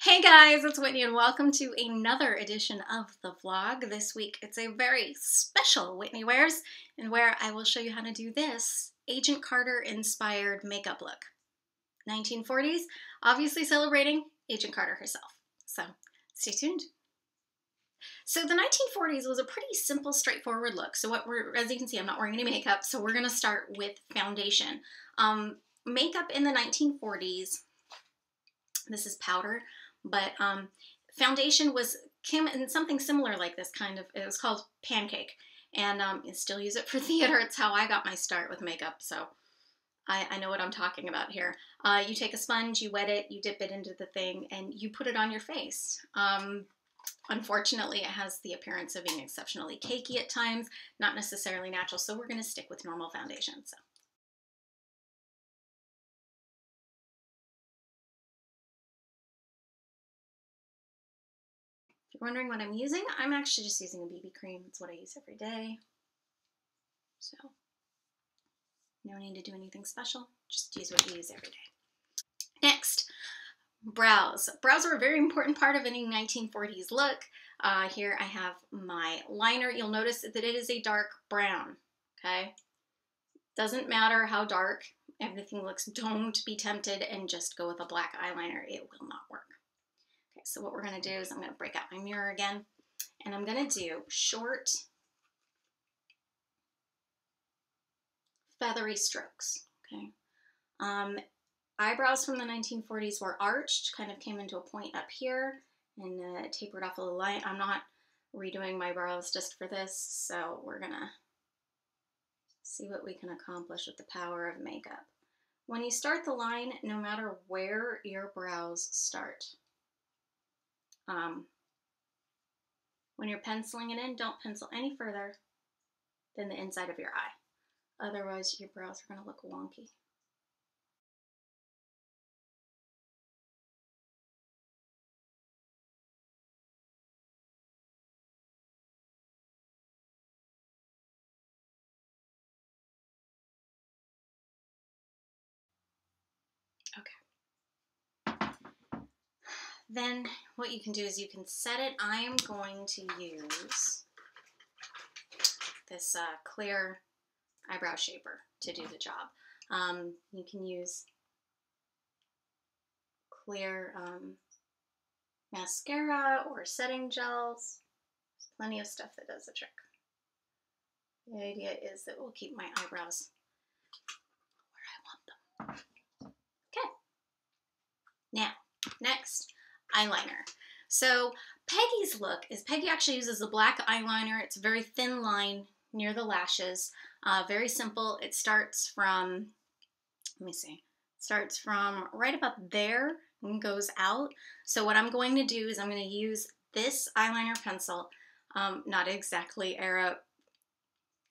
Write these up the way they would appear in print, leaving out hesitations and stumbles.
Hey guys, it's Whitney and welcome to another edition of the vlog. This week it's a very special Whitney Wears and where I will show you how to do this Agent Carter inspired makeup look. 1940s, obviously celebrating Agent Carter herself. So stay tuned. So the 1940s was a pretty simple, straightforward look. So as you can see, I'm not wearing any makeup, so we're gonna start with foundation. Makeup in the 1940s, this is powder, but foundation came in something similar like this kind of, it was called pancake, and I still use it for theater. It's how I got my start with makeup, so I know what I'm talking about here. You take a sponge, you wet it, you dip it into the thing, and you put it on your face. Unfortunately, it has the appearance of being exceptionally cakey at times, not necessarily natural, so we're going to stick with normal foundation. So. If you're wondering what I'm using, I'm actually just using a BB cream. It's what I use every day. So, no need to do anything special. Just use what you use every day. Next, brows. Brows are a very important part of any 1940s look. Here I have my liner. You'll notice that it is a dark brown, okay? Doesn't matter how dark everything looks. Don't be tempted and just go with a black eyeliner. It will not work. Okay, so what we're going to do is I'm going to break out my mirror again, and I'm going to do short, feathery strokes, okay? Eyebrows from the 1940s were arched, kind of came into a point up here, and tapered off a little line. I'm not redoing my brows just for this, so we're going to see what we can accomplish with the power of makeup. When you start the line, no matter where your brows start, when you're penciling it in, don't pencil any further than the inside of your eye. Otherwise, your brows are going to look wonky. Okay. Then what you can do is you can set it. I am going to use this clear eyebrow shaper to do the job. You can use clear mascara or setting gels. There's plenty of stuff that does the trick. The idea is that we'll keep my eyebrows where I want them. Okay. Now, next, eyeliner. So Peggy's look is, Peggy actually uses a black eyeliner. It's a very thin line near the lashes. Very simple. It starts from, let me see, starts from right about there and goes out. So what I'm going to do is I'm going to use this eyeliner pencil, not exactly era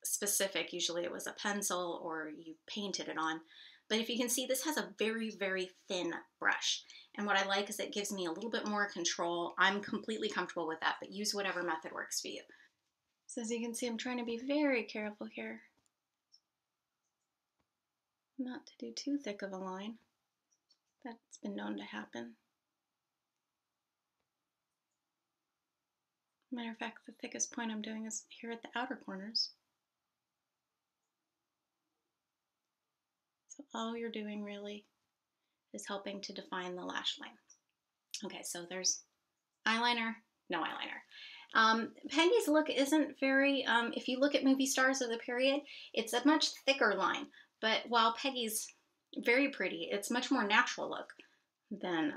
specific. Usually it was a pencil or you painted it on. But if you can see, this has a very, very thin brush. And what I like is it gives me a little bit more control. I'm completely comfortable with that, but use whatever method works for you. So as you can see, I'm trying to be very careful here not to do too thick of a line. That's been known to happen. Matter of fact, the thickest point I'm doing is here at the outer corners. So all you're doing really is helping to define the lash line. Okay, so there's eyeliner, no eyeliner. Peggy's look isn't very, if you look at movie stars of the period, it's a much thicker line. But while Peggy's very pretty, it's much more natural look than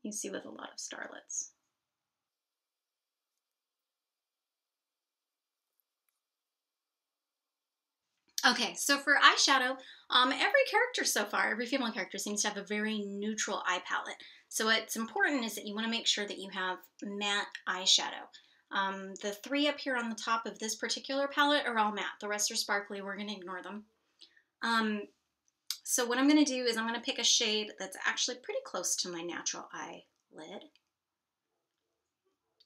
you see with a lot of starlets. Okay, so for eyeshadow, every character so far, every female character seems to have a very neutral eye palette. So what's important is that you want to make sure that you have matte eyeshadow. The three up here on the top of this particular palette are all matte. The rest are sparkly. We're going to ignore them. So what I'm going to do is I'm going to pick a shade that's actually pretty close to my natural eyelid.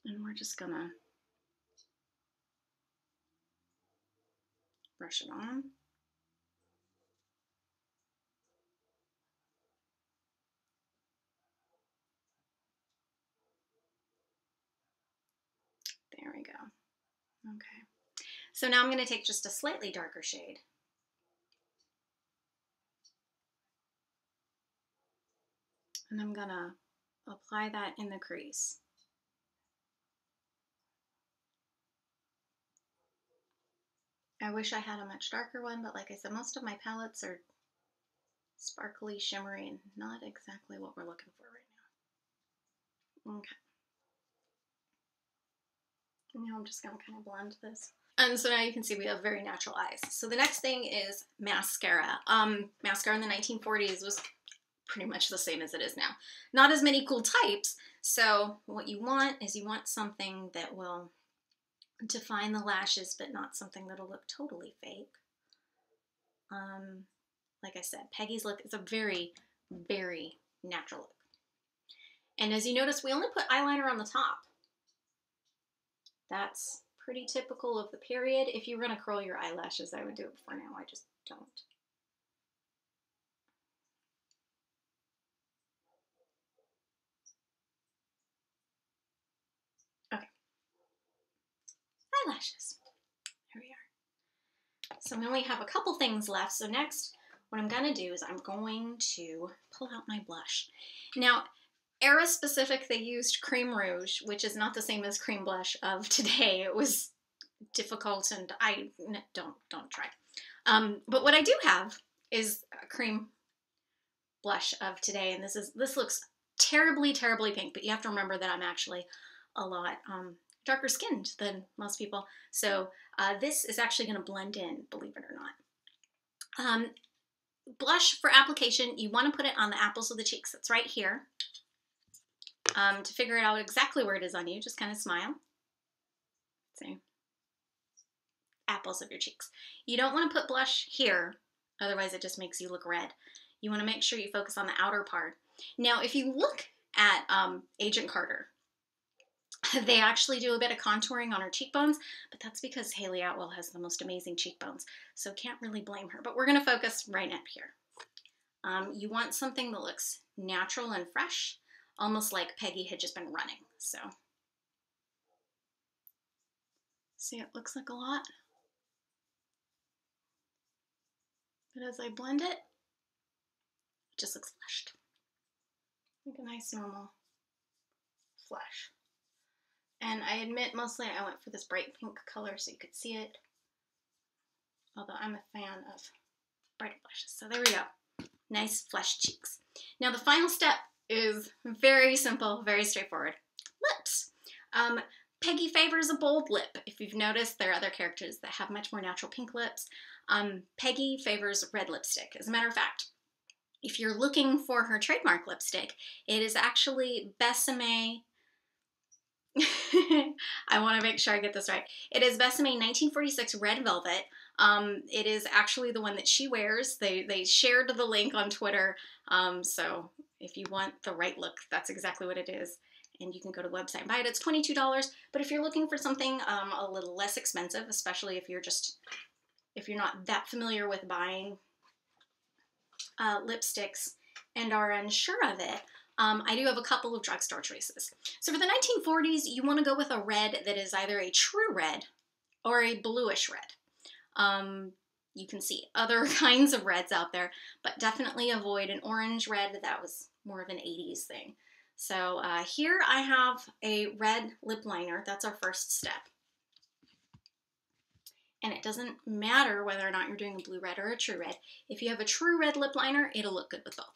And we're just going to brush it on. Okay. So now I'm going to take just a slightly darker shade. And I'm going to apply that in the crease. I wish I had a much darker one, but like I said, most of my palettes are sparkly, shimmery, and not exactly what we're looking for right now. Okay. Now I'm just going to kind of blend this. And so now you can see we have very natural eyes. So the next thing is mascara. Mascara in the 1940s was pretty much the same as it is now. Not as many cool types. So what you want is you want something that will define the lashes, but not something that'll look totally fake. Like I said, Peggy's look is a very, very natural look. And as you notice, we only put eyeliner on the top. That's pretty typical of the period. If you were going to curl your eyelashes, I would do it before now. I just don't. Okay. Eyelashes. Here we are. So we only have a couple things left. So next, what I'm going to do is I'm going to pull out my blush. Now, era specific, they used cream rouge, which is not the same as cream blush of today. It was difficult, and I don't try. But what I do have is a cream blush of today, and this looks terribly, terribly pink. But you have to remember that I'm actually a lot darker skinned than most people, so this is actually going to blend in, believe it or not. Blush for application, you want to put it on the apples of the cheeks. It's right here. To figure out exactly where it is on you, just kind of smile. See? Apples of your cheeks. You don't want to put blush here, otherwise it just makes you look red. You want to make sure you focus on the outer part. Now, if you look at Agent Carter, they actually do a bit of contouring on her cheekbones, but that's because Hayley Atwell has the most amazing cheekbones, so can't really blame her. But we're going to focus right up here. You want something that looks natural and fresh, almost like Peggy had just been running. So, see, it looks like a lot. But as I blend it, it just looks flushed. Like a nice normal flush. And I admit mostly I went for this bright pink color so you could see it. Although I'm a fan of brighter blushes. So there we go. Nice flushed cheeks. Now the final step is very simple, very straightforward. Lips. Peggy favors a bold lip. If you've noticed, there are other characters that have much more natural pink lips. Peggy favors red lipstick. As a matter of fact, if you're looking for her trademark lipstick, it is actually Besame. I want to make sure I get this right. It is Besame 1946 Red Velvet. It is actually the one that she wears. They shared the link on Twitter. So if you want the right look, that's exactly what it is. And you can go to the website and buy it. It's $22. But if you're looking for something a little less expensive, especially if you're not that familiar with buying lipsticks and are unsure of it, I do have a couple of drugstore choices. So for the 1940s, you want to go with a red that is either a true red or a bluish red. You can see other kinds of reds out there, but definitely avoid an orange red. That was more of an 80s thing. So here I have a red lip liner. That's our first step. And it doesn't matter whether or not you're doing a blue red or a true red. If you have a true red lip liner, it'll look good with both.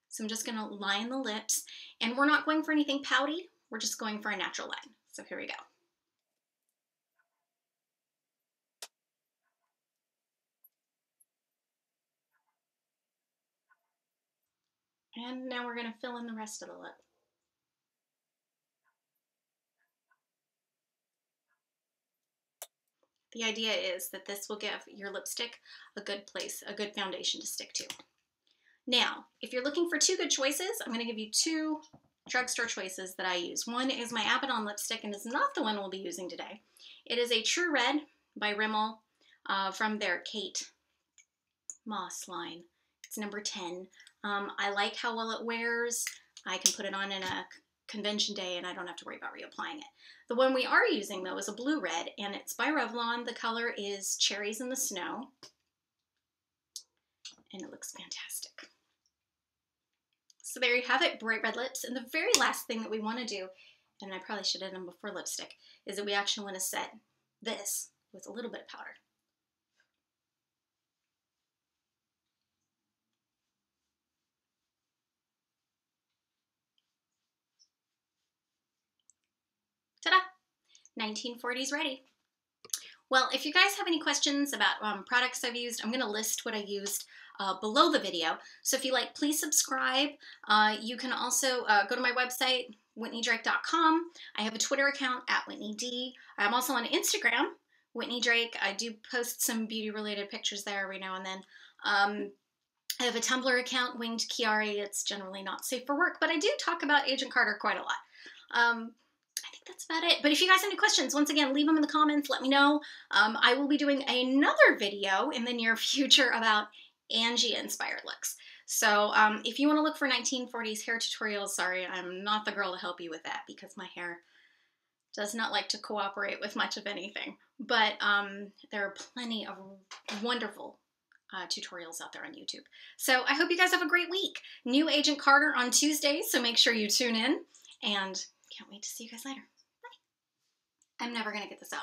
So I'm just going to line the lips, and we're not going for anything pouty. We're just going for a natural line. So here we go. And now we're going to fill in the rest of the lip. The idea is that this will give your lipstick a good place, a good foundation to stick to. Now, if you're looking for two good choices, I'm going to give you two drugstore choices that I use. One is my Abaddon lipstick, and it's not the one we'll be using today. It is a True Red by Rimmel from their Kate Moss line. It's number 10. I like how well it wears. I can put it on in a convention day and I don't have to worry about reapplying it. The one we are using though is a blue red, and it's by Revlon. The color is Cherries in the Snow, and it looks fantastic. So there you have it, bright red lips. And the very last thing that we want to do, and I probably should have done before lipstick, is that we actually want to set this with a little bit of powder. Ta-da! 1940s ready. Well, if you guys have any questions about products I've used, I'm going to list what I used below the video. So if you like, please subscribe. You can also go to my website, whitneydrake.com. I have a Twitter account at WhitneyD. I'm also on Instagram, Whitney Drake. I do post some beauty-related pictures there every now and then. I have a Tumblr account, Winged Chiari. It's generally not safe for work, but I do talk about Agent Carter quite a lot. I think that's about it. But if you guys have any questions, once again, leave them in the comments. Let me know. I will be doing another video in the near future about Angie-inspired looks. So if you want to look for 1940s hair tutorials, sorry, I'm not the girl to help you with that because my hair does not like to cooperate with much of anything. But there are plenty of wonderful tutorials out there on YouTube. So I hope you guys have a great week. New Agent Carter on Tuesdays, so make sure you tune in. And can't wait to see you guys later. Bye. I'm never going to get this out.